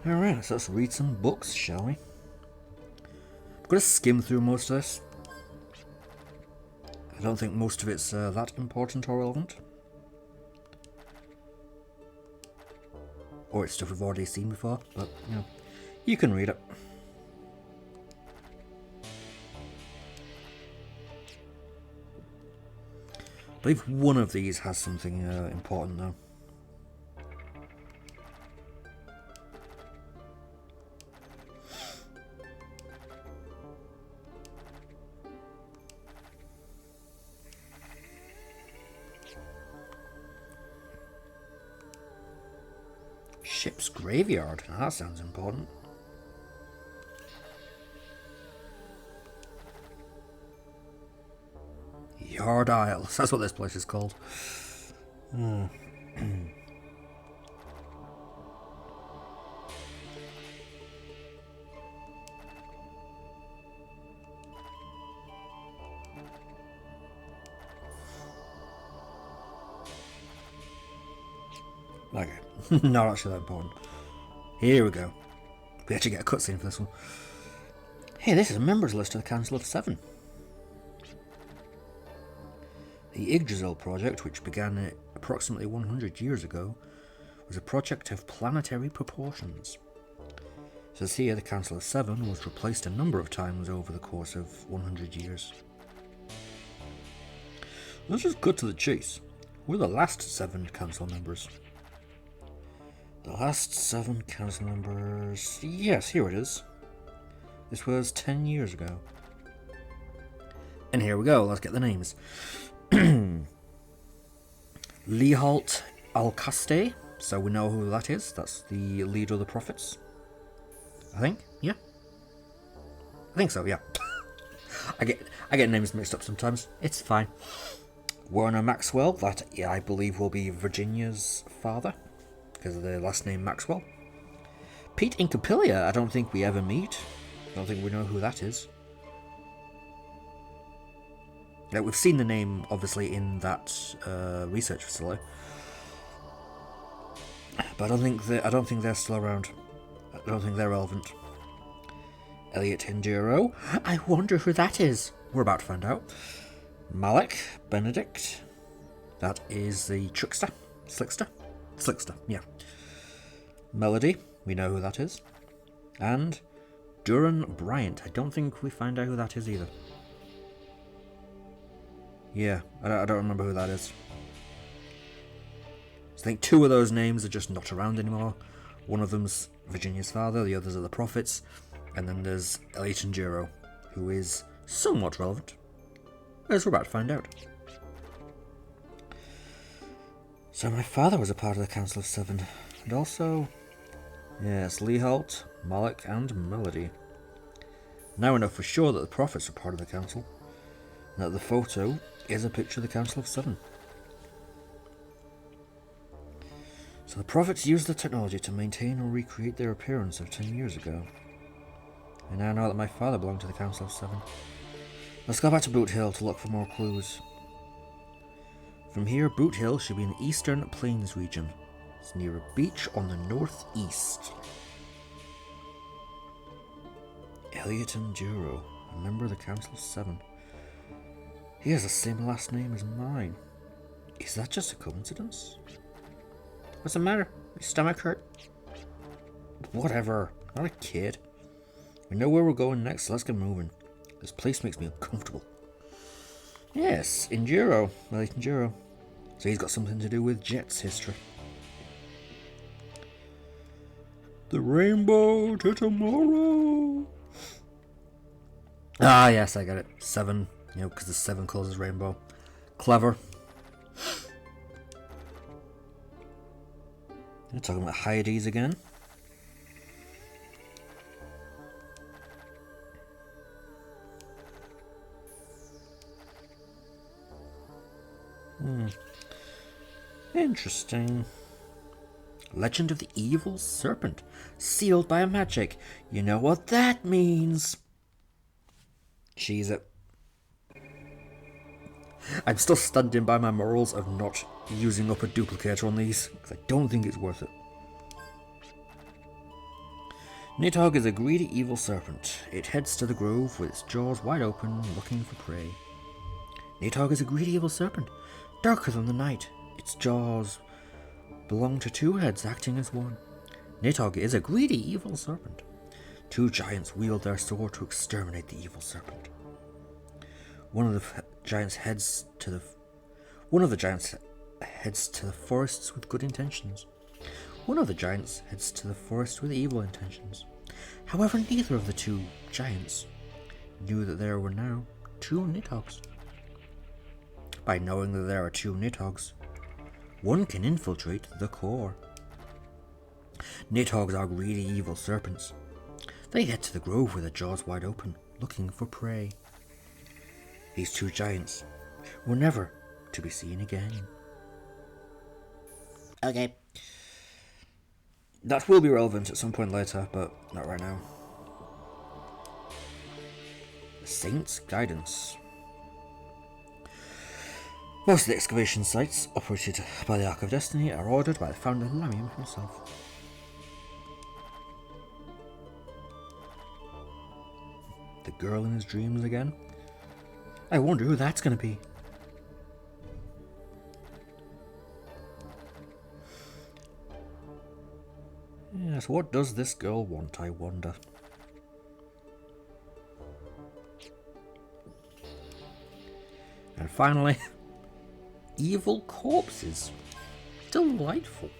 Alright, so let's read some books, shall we? I'm going to skim through most of this. I don't think most of it's that important or relevant. Or it's stuff we've already seen before, but, you know, you can read it. I believe one of these has something important, though. Ship's graveyard. Now that sounds important. Yard Isles. That's what this place is called. Okay, not actually that important. Here we go. We actually get a cutscene for this one. Hey, this is a members list of the Council of Seven. The Yggdrasil project, which began approximately 100 years ago, was a project of planetary proportions. It says here the Council of Seven was replaced a number of times over the course of 100 years. Let's just cut to the chase. We're the last 7 council members. The last 7 council members... Yes, here it is. This was 10 years ago. And here we go, let's get the names. Lihalt Alcaste, so we know who that is. That's the leader of the prophets. I think, yeah. I think so, yeah. I get names mixed up sometimes. It's fine. Werner Maxwell, that I believe will be Virginia's father, because of the last name Maxwell. Pete Incapilia, I don't think we ever meet. I don't think we know who that is. Yeah, we've seen the name, obviously, in that research facility, but I don't think they're still around. I don't think they're relevant. Elliot Enduro, I wonder who that is. We're about to find out. Malik Benedict, that is the trickster, slickster, yeah. Melody, we know who that is, and Duran Bryant. I don't think we find out who that is either. Yeah, I don't remember who that is. I think 2 of those names are just not around anymore. One of them's Virginia's father, the others are the prophets, and then there's Elliot Enduro, who is somewhat relevant, as we're about to find out. So my father was a part of the Council of Seven, and also, yes, Lihalt, Malik, and Melody. Now we know for sure that the prophets are part of the council, and that the photo is a picture of the Council of Seven. So the prophets used the technology to maintain or recreate their appearance of 10 years ago. I now know that my father belonged to the Council of Seven. Let's go back to Boot Hill to look for more clues. From here, Boot Hill should be in the Eastern Plains region. It's near a beach on the northeast. Elliot Enduro, a member of the Council of Seven. He has the same last name as mine. Is that just a coincidence? What's the matter? My stomach hurt? Whatever. I'm not a kid. We know where we're going next, so let's get moving. This place makes me uncomfortable. Yes, Enduro. Elliot Enduro. So he's got something to do with Jet's history. The rainbow to tomorrow. Ah, yes, I get it. 7. You know, because the 7 colours is rainbow. Clever. You're talking about Hyades again. Interesting. Legend of the Evil Serpent. Sealed by a magic. You know what that means. Cheese it. I'm still standing by my morals of not using up a duplicator on these, because I don't think it's worth it. Nidhogg is a greedy evil serpent. It heads to the grove with its jaws wide open, looking for prey. Nidhogg is a greedy evil serpent, darker than the night. Its jaws belong to two heads acting as one. Nidhogg is a greedy evil serpent. Two giants wield their sword to exterminate the evil serpent. One of the giants heads to the forests with good intentions. One of the giants heads to the forest with evil intentions. However, neither of the two giants knew that there were now two Nidhoggs. By knowing that there are two Nidhoggs, one can infiltrate the core. Nidhoggs are greedy evil serpents. They head to the grove with their jaws wide open, looking for prey. These two giants were never to be seen again. Okay. That will be relevant at some point later, but not right now. Saint's Guidance. Most of the excavation sites operated by the Ark of Destiny are ordered by the founder Lamium himself. The girl in his dreams again? I wonder who that's going to be. Yes, what does this girl want, I wonder? And finally, evil corpses. Delightful.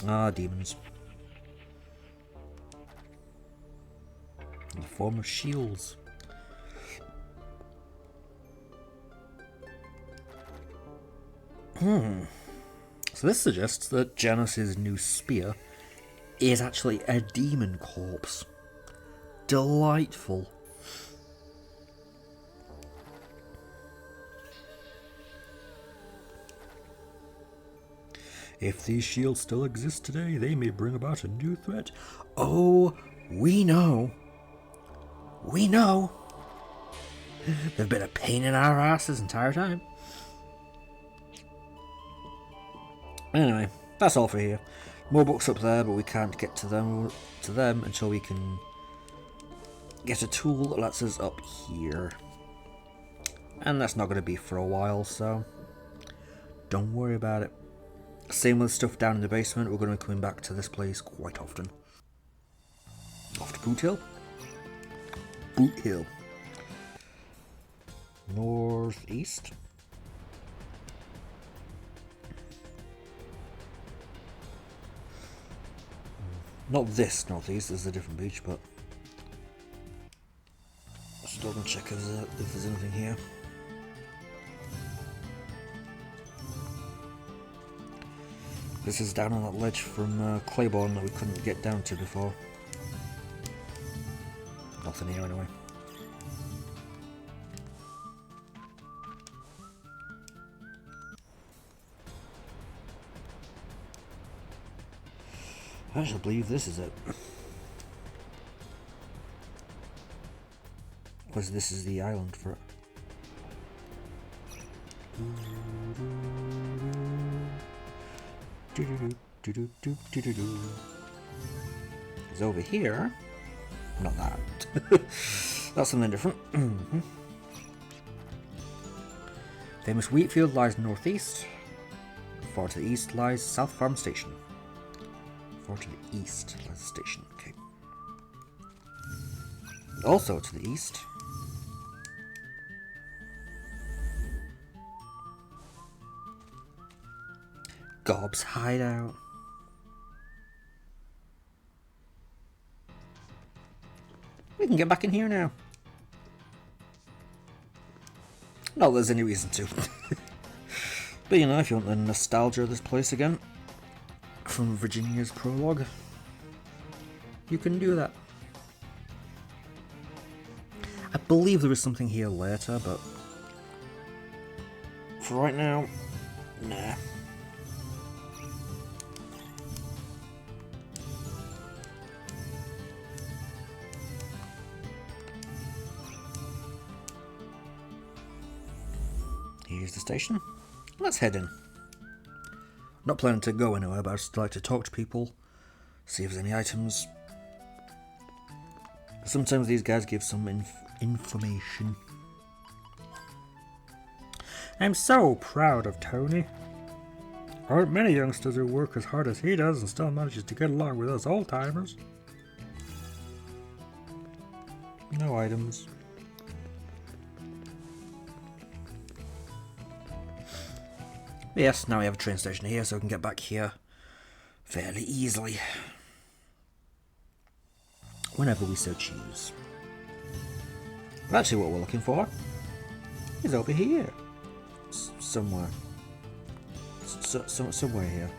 Ah, demons. In the form of shields. So this suggests that Janus's new spear is actually a demon corpse. Delightful. If these shields still exist today, they may bring about a new threat. Oh, we know. We know. They've been a pain in our ass this entire time. Anyway, that's all for here. More books up there, but we can't get to them until we can get a tool that lets us up here. And that's not going to be for a while, so don't worry about it. Same with stuff down in the basement. We're going to be coming back to this place quite often. Off to Boot Hill. Boot Hill. Northeast. Not this northeast, this is a different beach, but still gonna check if there's anything here. This is down on that ledge from Claiborne that we couldn't get down to before. Nothing here anyway. I shall believe this is it. Because this is the island for it. It's over here. Not that. That's something different. Famous Wheatfield lies northeast. Far to the east lies South Farm Station. Far to the east lies the station. Okay. Also to the east. Gob's hideout. We can get back in here now. Not that there's any reason to. But you know, if you want the nostalgia of this place again, from Virginia's prologue, you can do that. I believe there is something here later, but for right now, nah. Here's the station. Let's head in. Not planning to go anywhere, but I'd just like to talk to people, see if there's any items, Sometimes these guys give some information. I'm so proud of Tony. Aren't many youngsters who work as hard as he does and still manages to get along with us old-timers. No items. Yes, now we have a train station here, so we can get back here fairly easily. Whenever we so choose. But actually what we're looking for is over here. Somewhere. Somewhere here.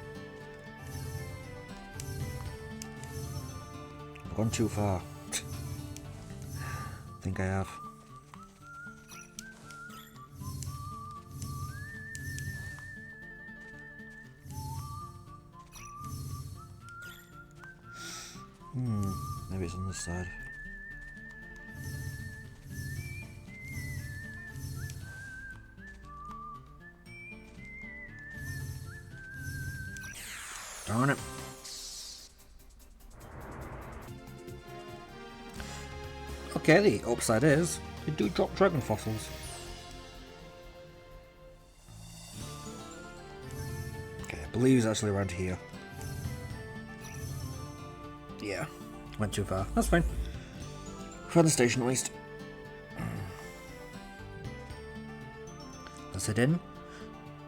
I've gone too far. I think I have. Maybe it's on this side. Darn it. Okay, the upside is they do drop dragon fossils. Okay, I believe it's actually around here. Yeah, went too far. That's fine. For the station at least. Let's head in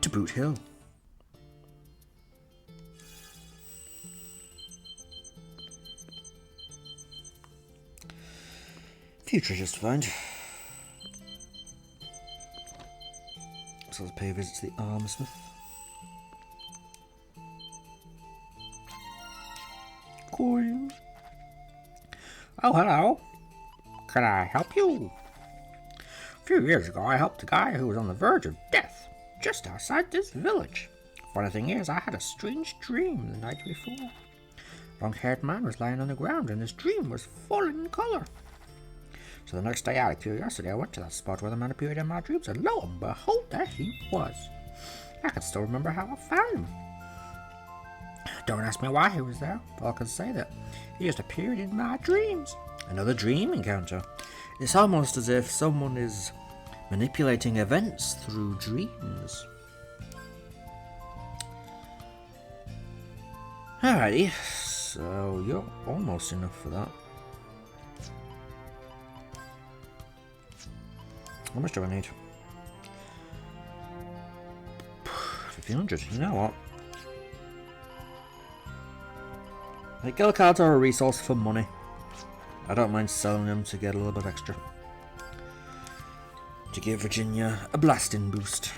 to Boot Hill. Few treasures to find. So let's pay a visit to the armorsmith. Coins. Oh, hello. Can I help you? A few years ago, I helped a guy who was on the verge of death, just outside this village. Funny thing is, I had a strange dream the night before. A long-haired man was lying on the ground, and his dream was full in colour. So the next day, out of curiosity, I went to that spot where the man appeared in my dreams, and lo and behold, there he was. I can still remember how I found him. Don't ask me why he was there, all I can say that he just appeared in my dreams. Another dream encounter. It's almost as if someone is manipulating events through dreams. Alrighty, so you're almost enough for that. How much do I need? 1500, you know what? Like, guild cards are a resource for money. I don't mind selling them to get a little bit extra. To give Virginia a blasting boost.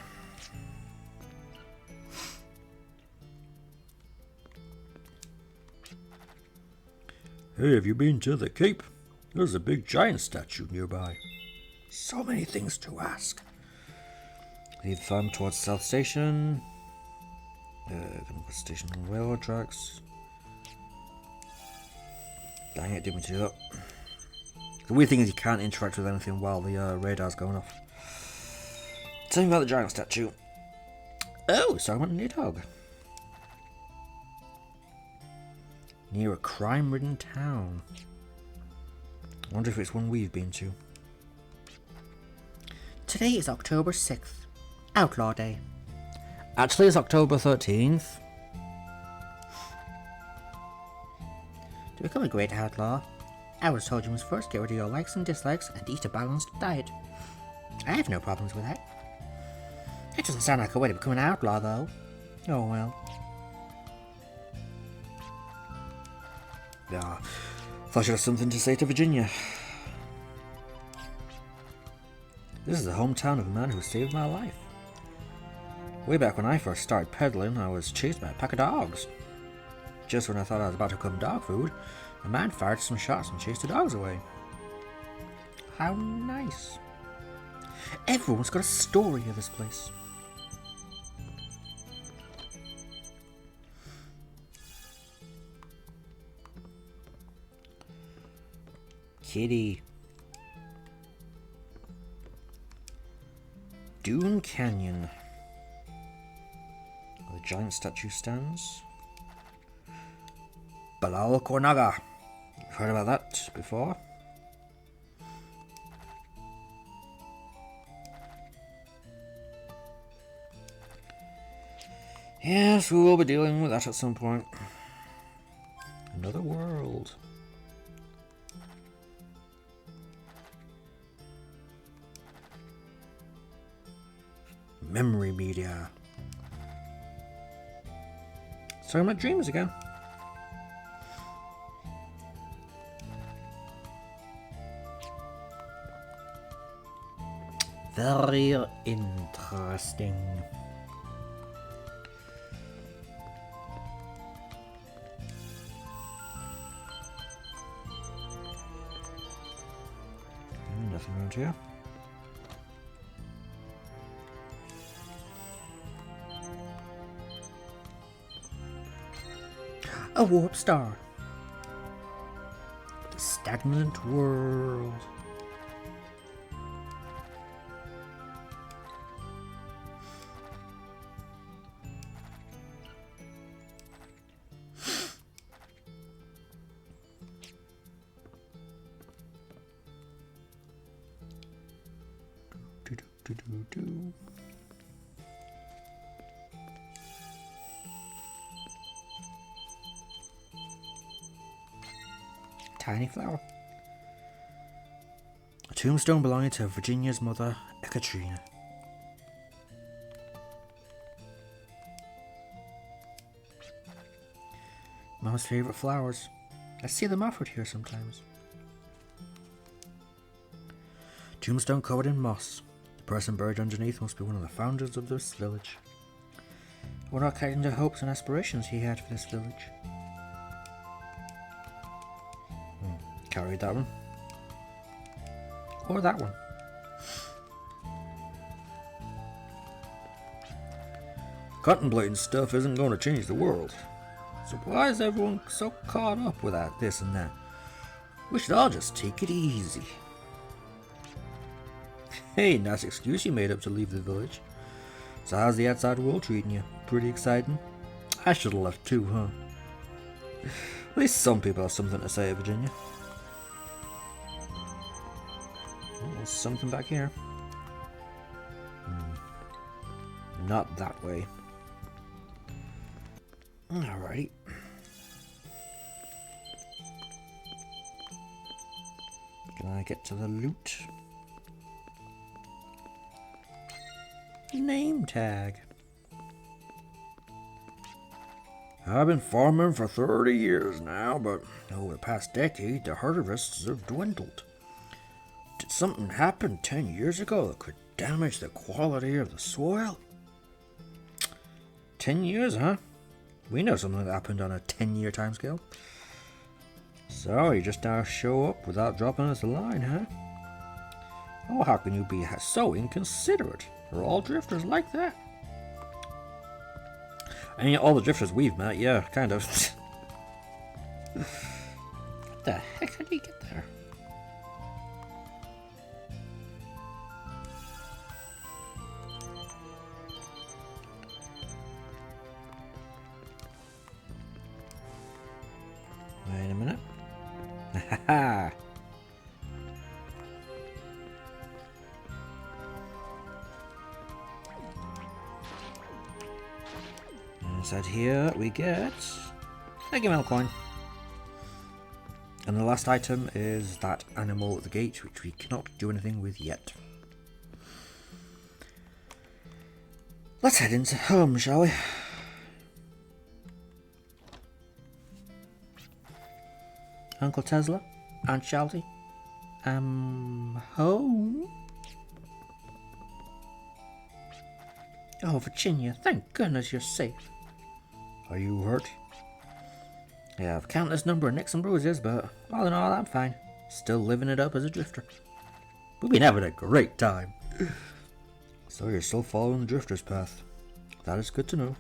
Hey, have you been to the Cape? There's a big giant statue nearby. So many things to ask. Leave the farm towards South Station. Station on railroad tracks. Dang it, didn't mean to do that. The weird thing is you can't interact with anything while the radar's going off. Tell me about the giant statue. Oh, so I'm on a Nidhogg. Near a crime-ridden town. I wonder if it's one we've been to. Today is October 6th, Outlaw Day. Actually, it's October 13th. To become a great outlaw, I was told you must first get rid of your likes and dislikes and eat a balanced diet. I have no problems with that. It doesn't sound like a way to become an outlaw, though. Oh well. Yeah, thought I should have something to say to Virginia. This is the hometown of a man who saved my life. Way back when I first started peddling, I was chased by a pack of dogs. Just when I thought I was about to become dog food, a man fired some shots and chased the dogs away. How nice. Everyone's got a story of this place. Kitty. Dune Canyon. Where the giant statue stands. Balal Kornaga. You've heard about that before? Yes, we will be dealing with that at some point. Another world. Memory media. Talking about dreams again. Very interesting. Nothing around here. A warp star. The stagnant world. Do. Tiny flower. A tombstone belonging to Virginia's mother, Ekaterina. Mom's favorite flowers. I see them offered here sometimes. Tombstone covered in moss. The person buried underneath must be one of the founders of this village. I wonder what kind of hopes and aspirations he had for this village. Can't read that one. Or that one. Contemplating stuff isn't going to change the world. So why is everyone so caught up with that, this and that? We should all just take it easy. Hey, nice excuse you made up to leave the village. So how's the outside world treating you? Pretty exciting? I should have left too, huh? At least some people have something to say, Virginia. Oh, there's something back here. Not that way. Alrighty. Can I get to the loot? Name tag. I've been farming for 30 years now, but over the past decade, the harvests have dwindled. Did something happen 10 years ago that could damage the quality of the soil? 10 years, huh? We know something that happened on a 10-year timescale. So, you just now show up without dropping us a line, huh? Oh, how can you be so inconsiderate? Are all drifters like that? And yeah, all the drifters we've met, yeah, kind of. What the heck? How do you get there? Wait a minute. Ha Inside here we get a Gimel coin. And the last item is that animal at the gate, which we cannot do anything with yet. Let's head into home, shall we? Uncle Tesla? Aunt Shelty? Home? Oh, Virginia, thank goodness you're safe. Are you hurt? Yeah, I've countless number of nicks and bruises, but all in all, I'm fine. Still living it up as a drifter. We've been having a great time. So you're still following the drifter's path. That is good to know.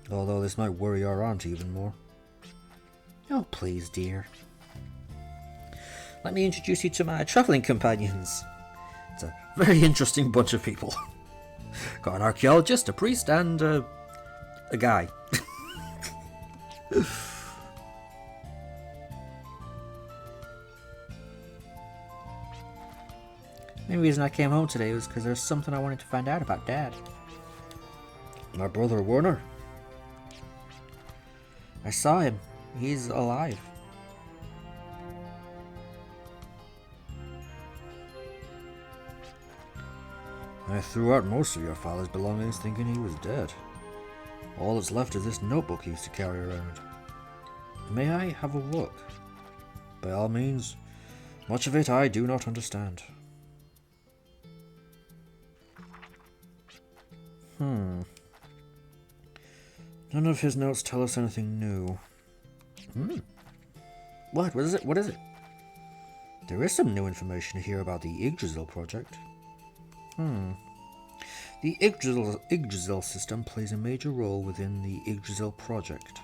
Although this might worry our aunt even more. Oh, please, dear. Let me introduce you to my travelling companions. It's a very interesting bunch of people. Got an archaeologist, a priest, and a guy. The main reason I came home today was because there's something I wanted to find out about Dad. My brother Werner. I saw him. He's alive. I threw out most of your father's belongings thinking he was dead. All that's left is this notebook he used to carry around. May I have a look? By all means. Much of it I do not understand. None of his notes tell us anything new. What is it? What is it? There is some new information here about the Yggdrasil project. The Yggdrasil system plays a major role within the Yggdrasil project.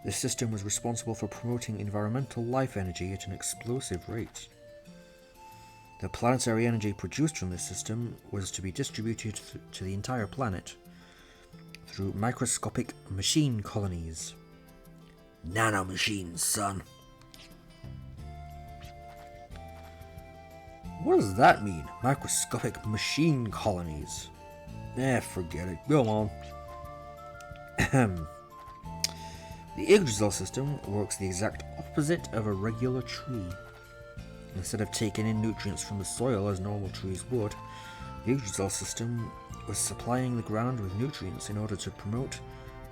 This system was responsible for promoting environmental life energy at an explosive rate. The planetary energy produced from this system was to be distributed to the entire planet through microscopic machine colonies. Nanomachines, son. What does that mean? Microscopic machine colonies? Forget it. Go on. The Yggdrasil system works the exact opposite of a regular tree. Instead of taking in nutrients from the soil as normal trees would, the Yggdrasil system was supplying the ground with nutrients in order to promote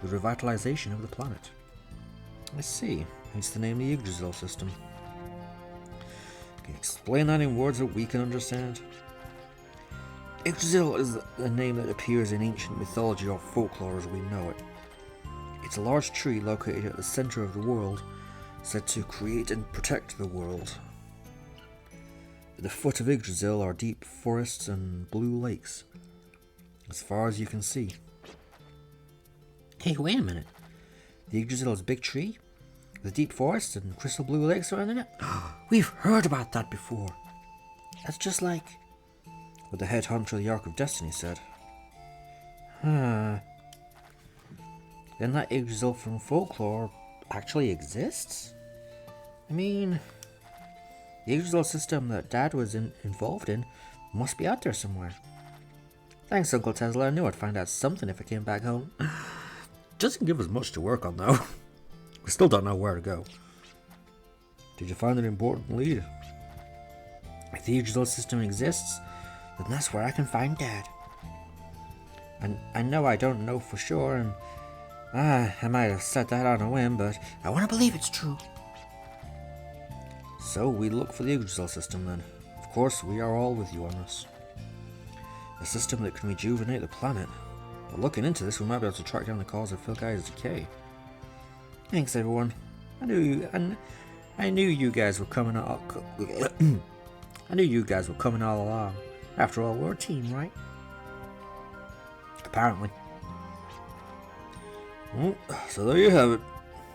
the revitalization of the planet. I see. Hence the name the Yggdrasil system. Can you explain that in words that we can understand? Yggdrasil is a name that appears in ancient mythology or folklore as we know it. It's a large tree located at the center of the world, said to create and protect the world. At the foot of Yggdrasil are deep forests and blue lakes, as far as you can see. Hey, wait a minute. The Yggdrasil is a big tree with deep forests and crystal blue lakes surrounding it? We've heard about that before. That's just like what the head hunter of the Ark of Destiny said. Then that Yggdrasil from folklore actually exists? I mean, the Yggdrasil system that Dad was involved in must be out there somewhere. Thanks, Uncle Tesla. I knew I'd find out something if I came back home. Doesn't give us much to work on, though. We still don't know where to go. Did you find an important lead? If the Yggdrasil system exists, then that's where I can find Dad. And I know I don't know for sure, and I might have said that on a whim, but I want to believe it's true. So we look for the Yggdrasil system then. Of course, we are all with you on this. A system that can rejuvenate the planet. But looking into this, we might be able to track down the cause of Filgai's decay. Thanks, everyone. I knew you guys were coming all. I knew you guys were coming all along. After all, we're a team, right? Apparently. Well, so there you have it.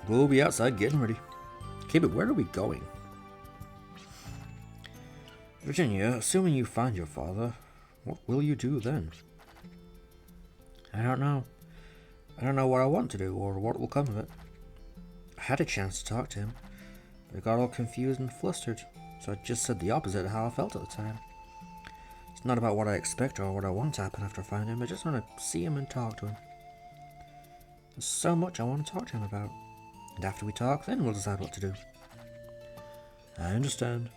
We'll be outside getting ready. Okay, but where are we going? Virginia, assuming you find your father, what will you do then? I don't know. I don't know what I want to do or what will come of it. I had a chance to talk to him, but I got all confused and flustered, so I just said the opposite of how I felt at the time. It's not about what I expect or what I want to happen after I find him. I just want to see him and talk to him. There's so much I want to talk to him about, and after we talk, then we'll decide what to do. I understand.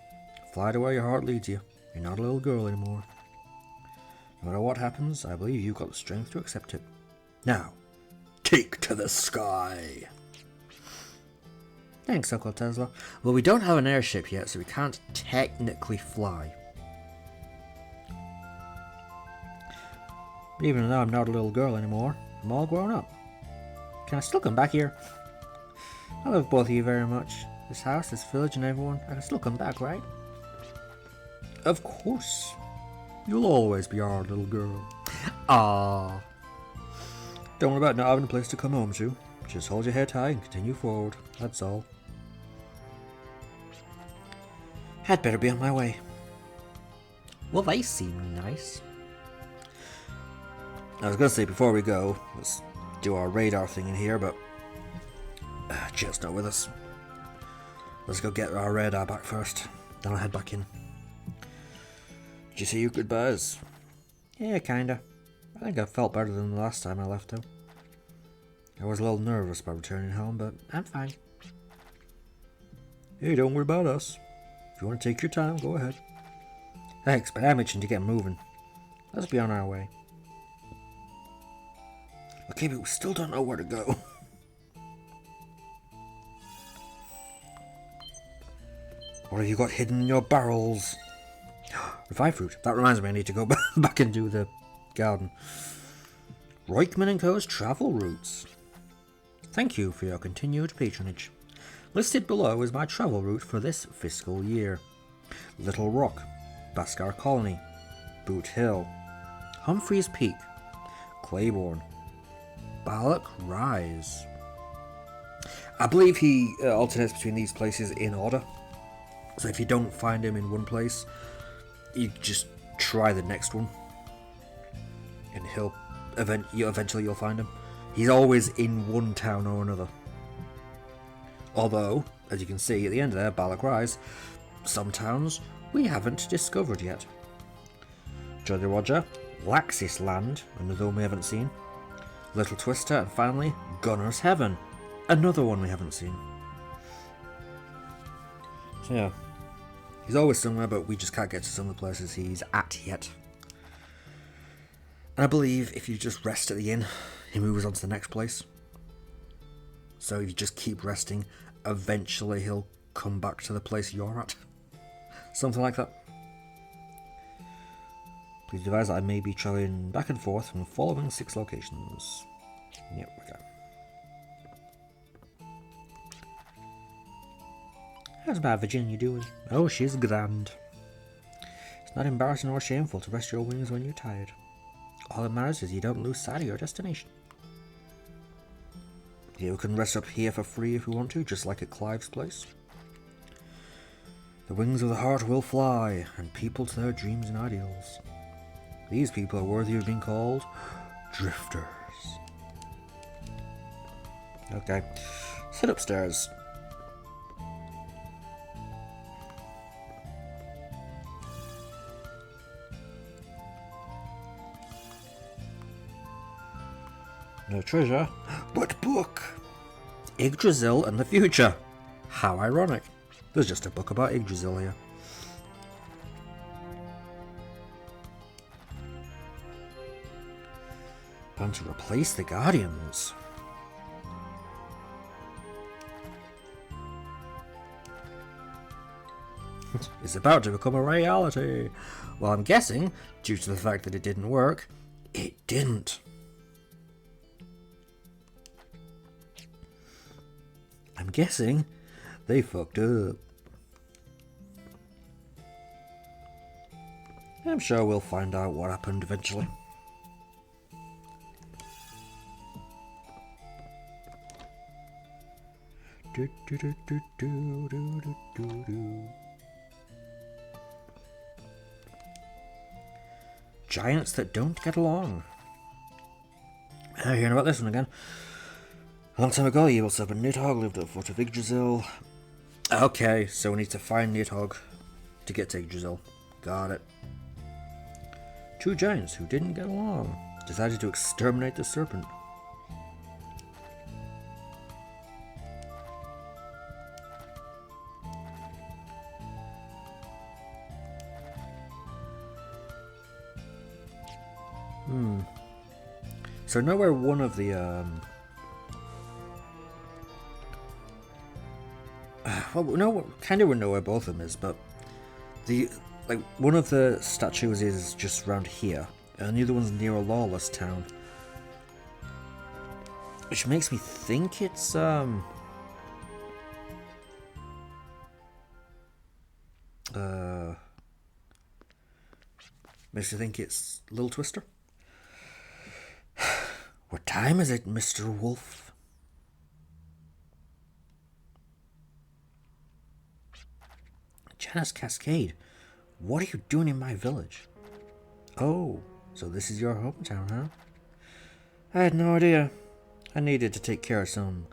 Fly to where your heart leads you. You're not a little girl anymore. No matter what happens, I believe you've got the strength to accept it. Now, take to the sky. Thanks, Uncle Tesla. Well, we don't have an airship yet, so we can't technically fly. But even though I'm not a little girl anymore, I'm all grown up. Can I still come back here? I love both of you very much. This house, this village, and everyone. I can still come back, right? Of course. You'll always be our little girl. Ah. Don't worry about not having a place to come home to. Just hold your head high and continue forward. That's all. I'd better be on my way. Well, they seem nice. I was going to say before we go, let's do our radar thing in here, but Jet's not with us. Let's go get our radar back first, then I'll head back in. Did you say your goodbyes? Yeah, kinda. I think I felt better than the last time I left, though. I was a little nervous about returning home, but I'm fine. Hey, don't worry about us. If you want to take your time, go ahead. Thanks, but I'm itching to get moving. Let's be on our way. Okay, but we still don't know where to go. What have you got hidden in your barrels? Revive fruit. That reminds me, I need to go back and do the garden. Roykman & Co.'s travel routes. Thank you for your continued patronage. Listed below is my travel route for this fiscal year. Little Rock, Baskar Colony, Boot Hill, Humphreys Peak, Claiborne, Ballock Rise. I believe he alternates between these places in order. So if you don't find him in one place, you just try the next one. And eventually you'll find him. He's always in one town or another. Although, as you can see at the end there, Ballock Rise, some towns we haven't discovered yet. Jolly Roger, Laxis Land, another one we haven't seen. Little Twister, and finally, Gunner's Heaven, another one we haven't seen. So yeah, he's always somewhere, but we just can't get to some of the places he's at yet. And I believe if you just rest at the inn, he moves on to the next place. So if you just keep resting, eventually he'll come back to the place you're at. Something like that. Please advise that I may be travelling back and forth from the following 6 locations. Yep, we go. How's my Virginia doing? Oh, she's grand. It's not embarrassing or shameful to rest your wings when you're tired. All that matters is you don't lose sight of your destination. You can rest up here for free if you want to, just like at Clive's place. The wings of the heart will fly, and people to their dreams and ideals. These people are worthy of being called drifters. Okay, let's head upstairs. No treasure, but book! Yggdrasil and the future. How ironic. There's just a book about Yggdrasil here. Plan to replace the Guardians. It's about to become a reality. Well, I'm guessing, due to the fact that it didn't work, it didn't. I'm guessing they fucked up. I'm sure we'll find out what happened eventually. Do, do, do, do, do, do, do, do, do. Giants that don't get along. Hearing about this one again. A long time ago, the evil serpent Nidhogg lived at the foot of Yggdrasil. Okay, so we need to find Nidhogg to get to Yggdrasil. Got it. 2 giants who didn't get along decided to exterminate the serpent. So I know where one of the well, no, kind of know where both of them is, but one of the statues is just around here, and the other one's near a lawless town, which makes me think it's makes me think it's Little Twister. What time is it, Mr. Wolf? Janus Cascade, what are you doing in my village? Oh, so this is your hometown, huh? I had no idea. I needed to take care of some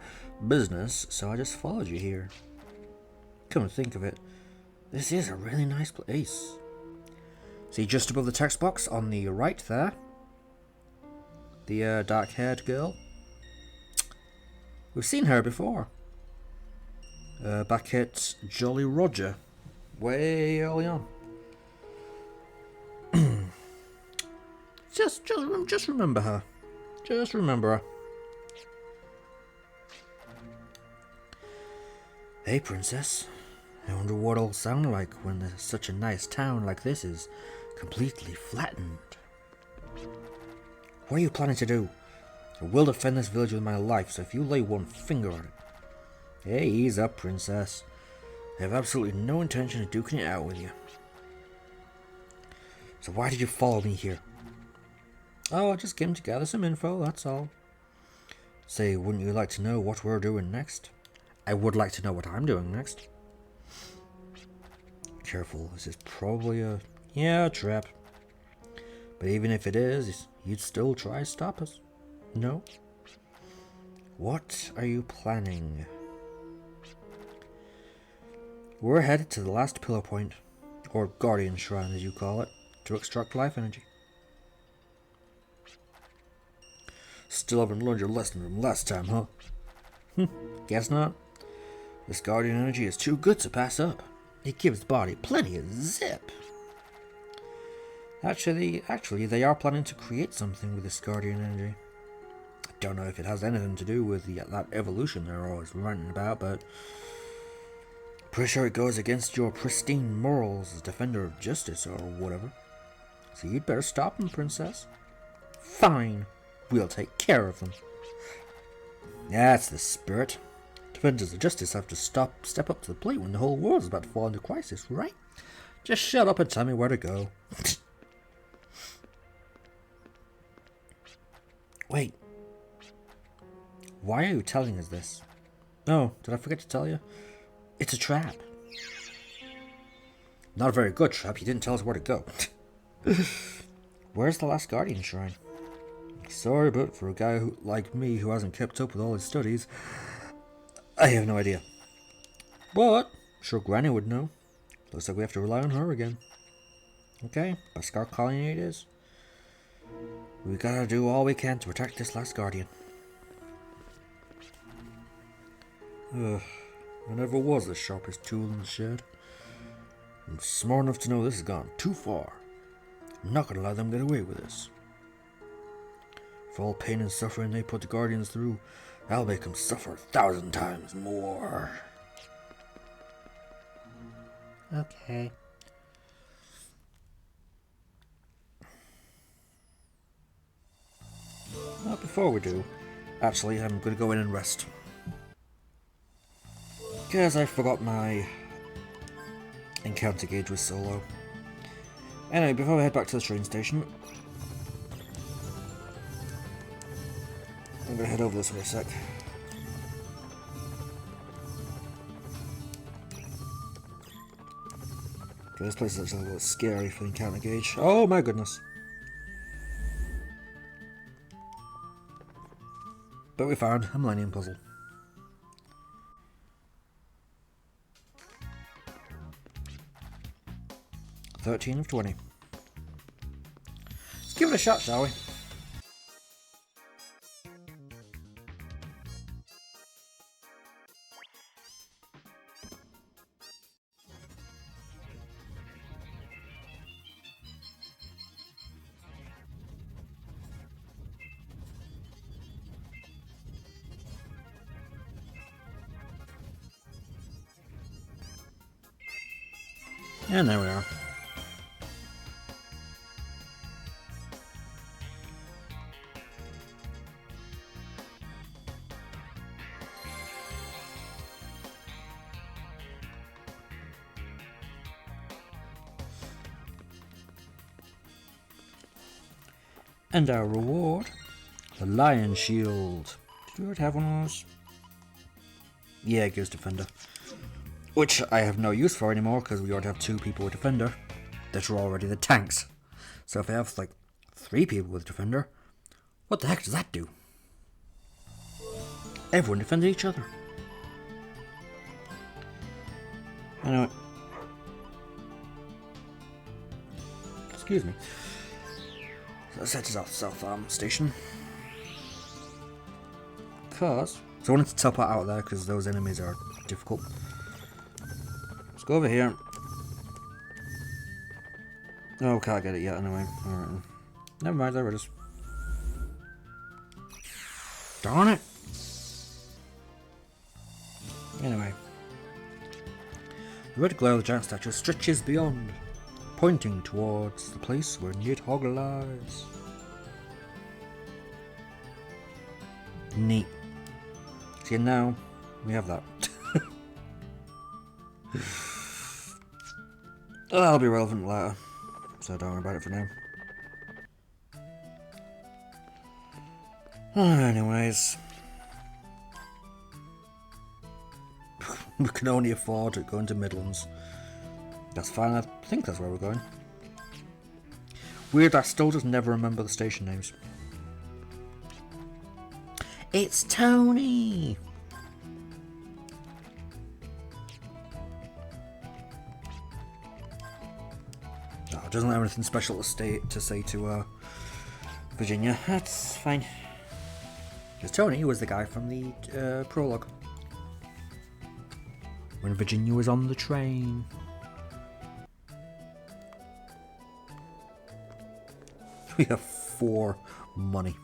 business, so I just followed you here. Come to think of it, this is a really nice place. See just above the text box on the right there? The dark-haired girl. We've seen her before. Back at Jolly Roger. Way early on. Just remember her. Just remember her. Hey, princess. I wonder what it'll sound like when such a nice town like this is completely flattened. What are you planning to do? I will defend this village with my life, so if you lay one finger on it... Hey, ease up, princess. I have absolutely no intention of duking it out with you. So why did you follow me here? Oh, I just came to gather some info, that's all. Say, wouldn't you like to know what we're doing next? I would like to know what I'm doing next. Careful, this is probably a trap. But even if it is, you'd still try to stop us. No? What are you planning? We're headed to the last pillar point, or guardian shrine as you call it, to extract life energy. Still haven't learned your lesson from last time, huh? Guess not. This guardian energy is too good to pass up. It gives the body plenty of zip. Actually, they are planning to create something with this guardian energy. I don't know if it has anything to do with that evolution they're always ranting about, but pretty sure it goes against your pristine morals as defender of justice or whatever. So you'd better stop them, princess. Fine, we'll take care of them. That's the spirit. Defenders of justice have to step up to the plate when the whole world's about to fall into crisis, right? Just shut up and tell me where to go. Wait. Why are you telling us this? Oh, did I forget to tell you? It's a trap. Not a very good trap. You didn't tell us where to go. Where's the last guardian shrine? Sorry, but for a guy like me who hasn't kept up with all his studies, I have no idea. But I'm sure Granny would know. Looks like we have to rely on her again. Okay, Beskar Colony it is. We gotta do all we can to protect this last guardian. I never was the sharpest tool in the shed. I'm smart enough to know this has gone too far. I'm not gonna let them get away with this. For all pain and suffering they put the guardians through, I'll make them suffer 1,000 times more. Okay. Well, before we do, actually, I'm going to go in and rest. Because I forgot my encounter gauge with Solo. Anyway, before we head back to the train station, I'm going to head over this way a sec. Okay, this place is actually a little scary for the encounter gauge. Oh my goodness. But we found a Millennium Puzzle. $13 of 20. Let's give it a shot, shall we? And there we are. And our reward, the Lion Shield. Did we already have one of those? Yeah, it gives Defender. Which I have no use for anymore because we already have 2 people with Defender that are already the tanks. So if I have like 3 people with Defender, what the heck does that do? Everyone defended each other. Anyway. Excuse me. So let's head to South Station. because... So I wanted to teleport out there because those enemies are difficult. Let's go over here. Oh, can't get it yet anyway. Alright then. Never mind, there it is. Darn it! Anyway. The red glow of the giant statue stretches beyond, pointing towards the place where Nidhogg lies. Neat. See, now we have that. That'll be relevant later, so don't worry about it for now. Anyways. We can only afford going to Midlands. That's fine, I think that's where we're going. Weird, I still just never remember the station names. It's Tony! Oh, it doesn't have anything special to say to Virginia. That's fine. Because Tony was the guy from the prologue. When Virginia was on the train. We have 4 money.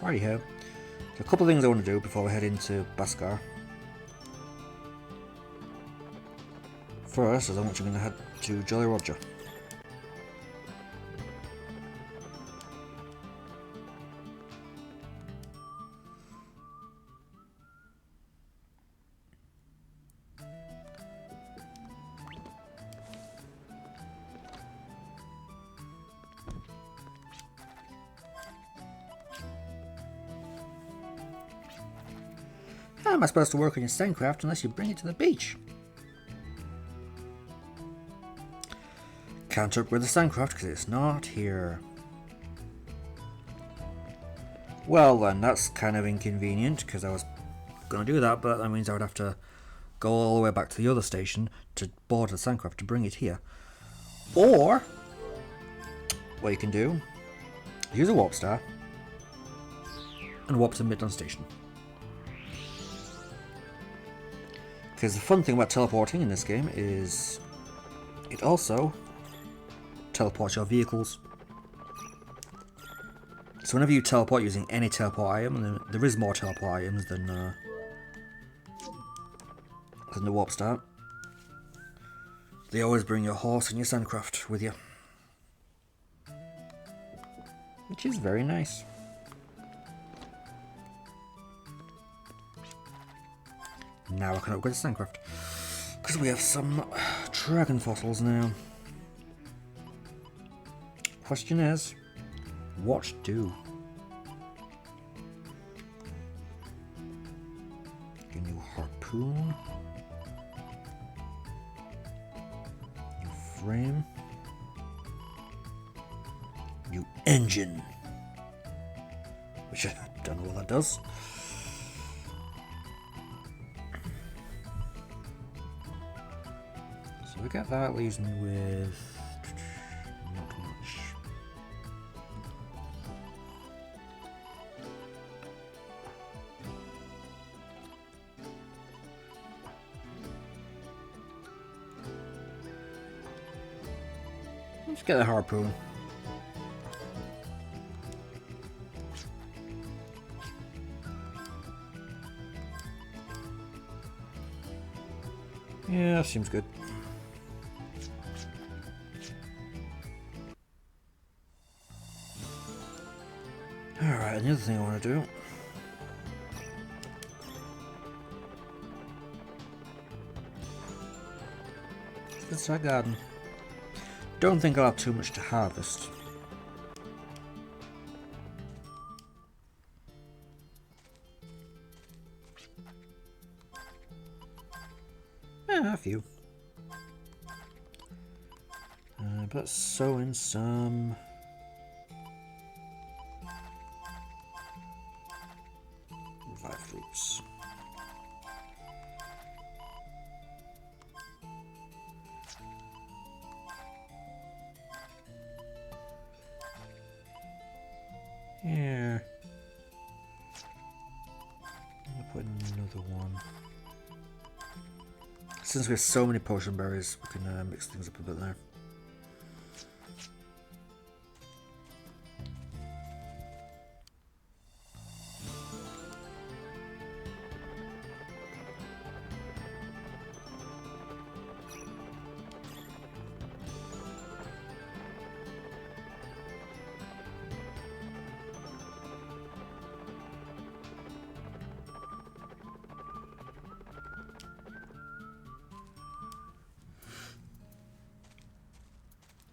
Alrighty here. A couple of things I want to do before we head into Baskar. First, I want you going to head to Jolly Roger. How am I supposed to work on your Sandcraft unless you bring it to the beach? Can't upgrade the Sandcraft because it's not here. Well then, that's kind of inconvenient because I was going to do that, but that means I would have to go all the way back to the other station to board the Sandcraft to bring it here. Or, what you can do, use a Warp Star and warp to Midland Station. Because the fun thing about teleporting in this game is it also teleports your vehicles. So whenever you teleport using any teleport item, and there is more teleport items than the Warp Star, they always bring your horse and your Sandcraft with you. Which is very nice. Now I can upgrade the Sandcraft. Because we have some dragon fossils now. Question is, what do? A new harpoon. New frame. New engine. Which I don't know what that does. So we got that, leaves me with not much. Let's get a harpoon. Yeah, seems good. Alright, another thing I want to do. It's our garden. Don't think I'll have too much to harvest. Yeah, a few. But sow in some. Revive fruits. Yeah. I'll put in another one. Since we have so many potion berries, we can mix things up a bit there.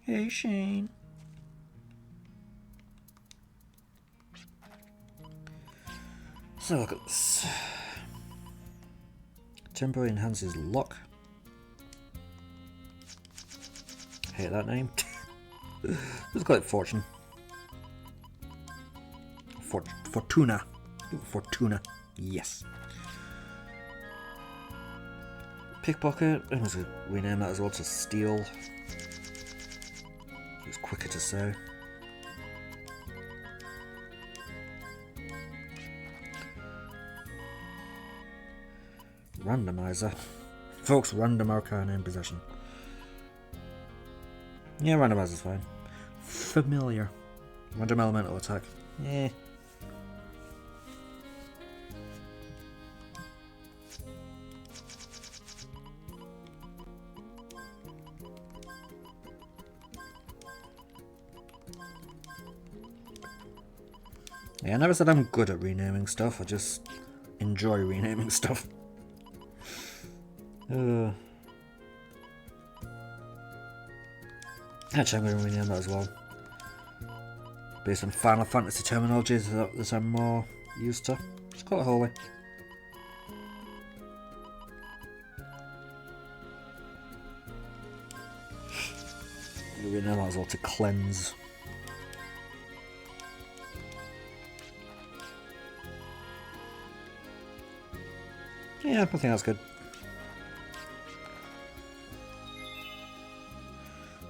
Hey, Shane. So look at this. Temporarily enhances luck. Hate that name. Let's call it fortune. Fortuna. Fortuna. Yes. Pickpocket. I'm just gonna rename that as well to steal. It's quicker to say. Randomizer. Folks, random arcana in possession. Yeah, randomizer's fine. Familiar. Random elemental attack. Yeah. Yeah, I never said I'm good at renaming stuff, I just enjoy renaming stuff. Actually, I'm going to rename that as well. Based on Final Fantasy terminology that I'm more used to. Just call it Holy. I'm going to rename that as well to Cleanse. Yeah, I think that's good.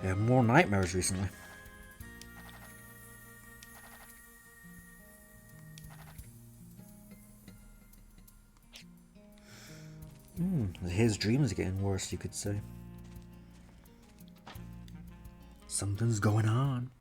Yeah, more nightmares recently. His dreams are getting worse, you could say. Something's going on.